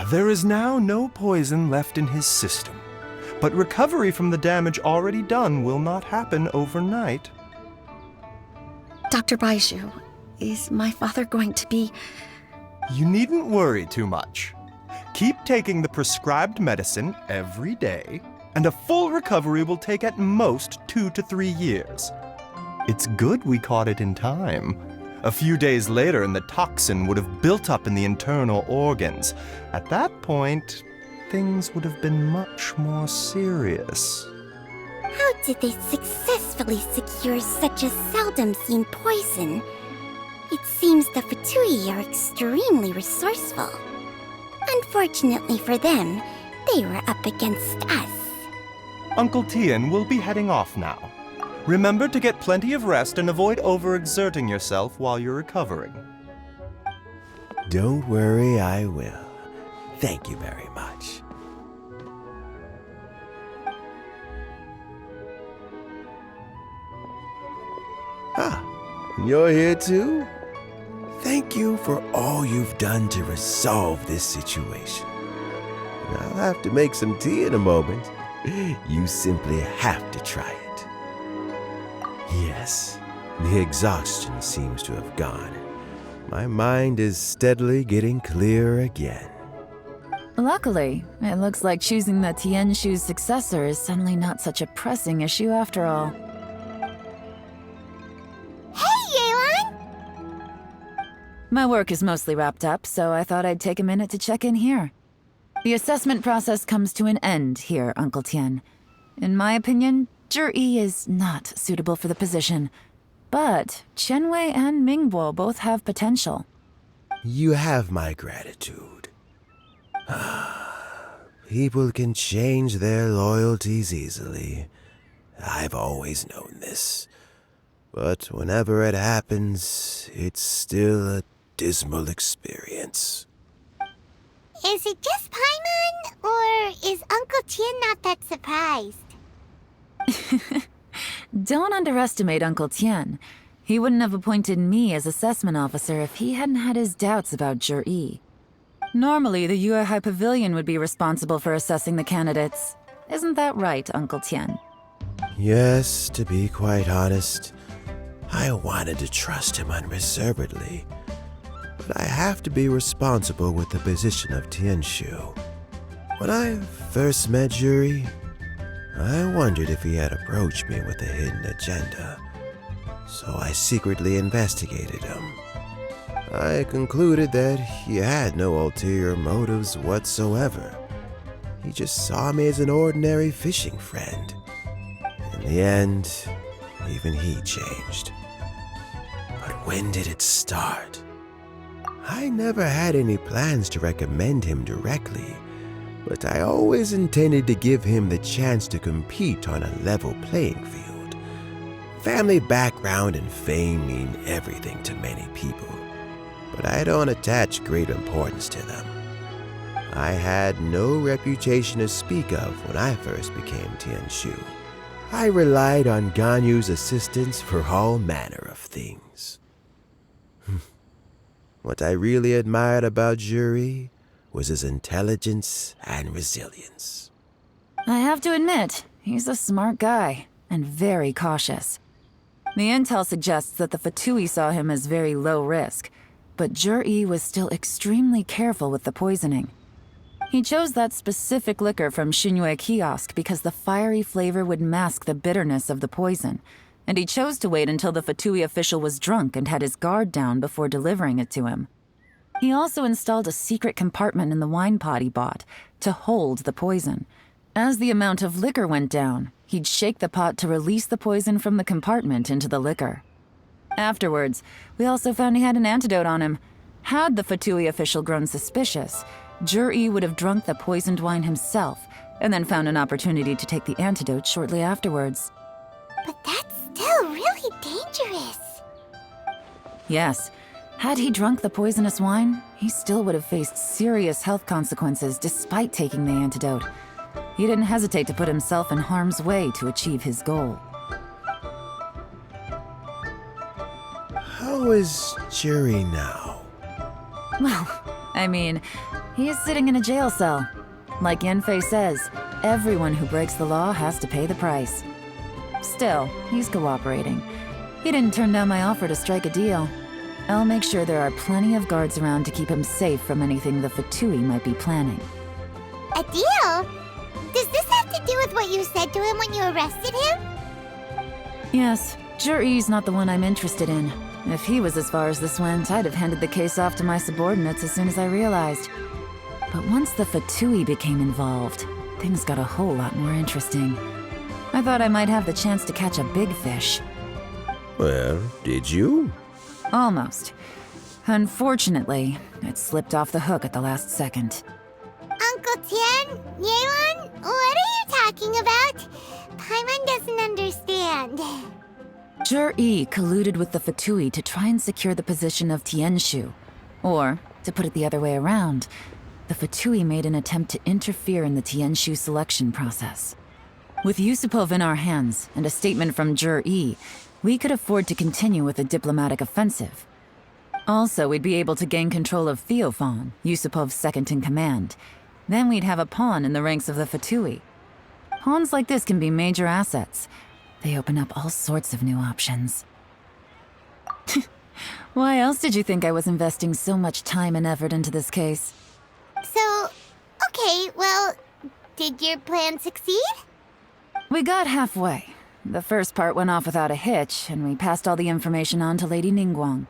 There is now no poison left in his system, but recovery from the damage already done will not happen overnight. Dr. Baiju, is my father going to be... You needn't worry too much. Keep taking the prescribed medicine every day, and a full recovery will take at most 2 to 3 years. It's good we caught it in time. A few days later, and the toxin would have built up in the internal organs. At that point, things would have been much more serious. How did they successfully secure such a seldom-seen poison? It seems the Fatui are extremely resourceful. Unfortunately for them, they were up against us. Uncle Tian will be heading off now. Remember to get plenty of rest and avoid overexerting yourself while you're recovering. Don't worry, I will. Thank you very much. Ah, you're here too? Thank you for all you've done to resolve this situation. I'll have to make some tea in a moment. You simply have to try it. Yes, the exhaustion seems to have gone. My mind is steadily getting clearer again. Luckily, it looks like choosing the Tianshu's successor is suddenly not such a pressing issue after all. My work is mostly wrapped up, so I thought I'd take a minute to check in here. The assessment process comes to an end here, Uncle Tian. In my opinion, Zhi is not suitable for the position, but Qianwei and Mingbo both have potential. You have my gratitude. People can change their loyalties easily. I've always known this. But whenever it happens, it's still a dismal experience. Is it just Paimon, or is Uncle Tian not that surprised? Don't underestimate Uncle Tian. He wouldn't have appointed me as assessment officer if he hadn't had his doubts about Zhi. Normally, the MIUI Pavilion would be responsible for assessing the candidates. Isn't that right, Uncle Tian? Yes, to be quite honest, I wanted to trust him unreservedly. But I have to be responsible with the position of Tianshu. When I first met Zhi, I wondered if he had approached me with a hidden agenda. So I secretly investigated him. I concluded that he had no ulterior motives whatsoever. He just saw me as an ordinary fishing friend. In the end, even he changed. But when did it start? I never had any plans to recommend him directly, but I always intended to give him the chance to compete on a level playing field. Family background and fame mean everything to many people, but I don't attach great importance to them. I had no reputation to speak of when I first became Tianshu. I relied on Ganyu's assistance for all manner of things. What I really admired about Zhi was his intelligence and resilience. I have to admit, he's a smart guy, and very cautious. The intel suggests that the Fatui saw him as very low risk, but Zhi was still extremely careful with the poisoning. He chose that specific liquor from Xinyue Kiosk because the fiery flavor would mask the bitterness of the poison, and he chose to wait until the Fatui official was drunk and had his guard down before delivering it to him. He also installed a secret compartment in the wine pot he bought to hold the poison. As the amount of liquor went down, he'd shake the pot to release the poison from the compartment into the liquor. Afterwards, we also found he had an antidote on him. Had the Fatui official grown suspicious, Zhi would have drunk the poisoned wine himself and then found an opportunity to take the antidote shortly afterwards. But that's still really dangerous. Yes. Had he drunk the poisonous wine, he still would have faced serious health consequences despite taking the antidote. He didn't hesitate to put himself in harm's way to achieve his goal. How is Zhi now? Well, I mean, He is sitting in a jail cell. Like Yanfei says, everyone who breaks the law has to pay the price. Still, he's cooperating. He didn't turn down my offer to strike a deal. I'll make sure there are plenty of guards around to keep him safe from anything the Fatui might be planning. A deal? Does this have to do with what you said to him when you arrested him? Yes, Jur-E's not the one I'm interested in. If he was as far as this went, I'd have handed the case off to my subordinates as soon as I realized. But once the Fatui became involved, things got a whole lot more interesting. I thought I might have the chance to catch a big fish. Well, did you? Almost. Unfortunately, it slipped off the hook at the last second. Uncle Tian? Yeon? What are you talking about? Paimon doesn't understand. Jur-E colluded with the Fatui to try and secure the position of Tianshu. Or, to put it the other way around, the Fatui made an attempt to interfere in the Tianshu selection process. With Yusupov in our hands and a statement from Jur-E, we could afford to continue with a diplomatic offensive. Also, we'd be able to gain control of Theophan, Yusupov's second-in-command. Then we'd have a pawn in the ranks of the Fatui. Pawns like this can be major assets. They open up all sorts of new options. Why else did you think I was investing so much time and effort into this case? So, okay, well, did your plan succeed? We got halfway. The first part went off without a hitch, and we passed all the information on to Lady Ningguang.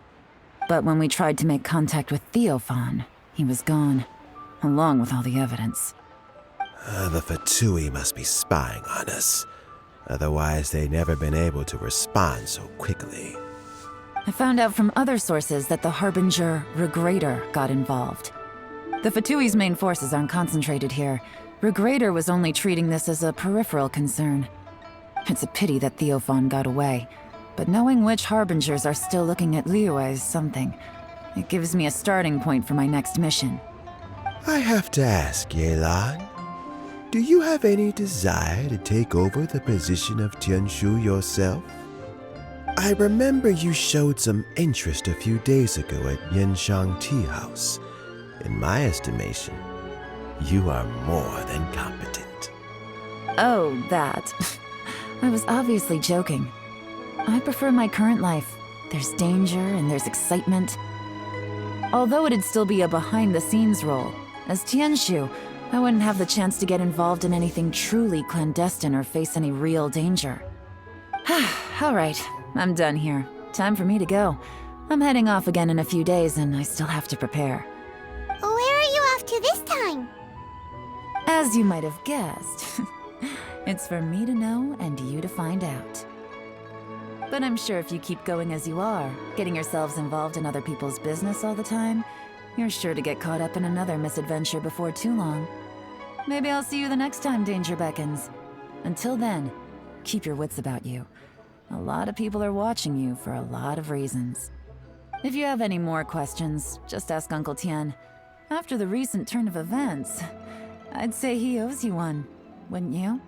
But when we tried to make contact with Theophan, he was gone, along with all the evidence. The Fatui must be spying on us. Otherwise, they'd never been able to respond so quickly. I found out from other sources that the Harbinger Regrator got involved. The Fatui's main forces aren't concentrated here. Regrator was only treating this as a peripheral concern. It's a pity that Theophan got away, but knowing which Harbingers are still looking at Liyue is something. It gives me a starting point for my next mission. I have to ask, Yelan, do you have any desire to take over the position of Tianshu yourself? I remember you showed some interest a few days ago at Yenshang Tea House. In my estimation, you are more than competent. Oh, that. I was obviously joking. I prefer my current life. There's danger and there's excitement. Although it'd still be a behind-the-scenes role, as Tianshu, I wouldn't have the chance to get involved in anything truly clandestine or face any real danger. All right, I'm done here. Time for me to go. I'm heading off again in a few days and I still have to prepare. Where are you off to this time? As you might have guessed, it's for me to know and you to find out. But I'm sure if you keep going as you are, getting yourselves involved in other people's business all the time, you're sure to get caught up in another misadventure before too long. Maybe I'll see you the next time danger beckons. Until then, keep your wits about you. A lot of people are watching you for a lot of reasons. If you have any more questions, just ask Uncle Tian. After the recent turn of events, I'd say he owes you one, wouldn't you?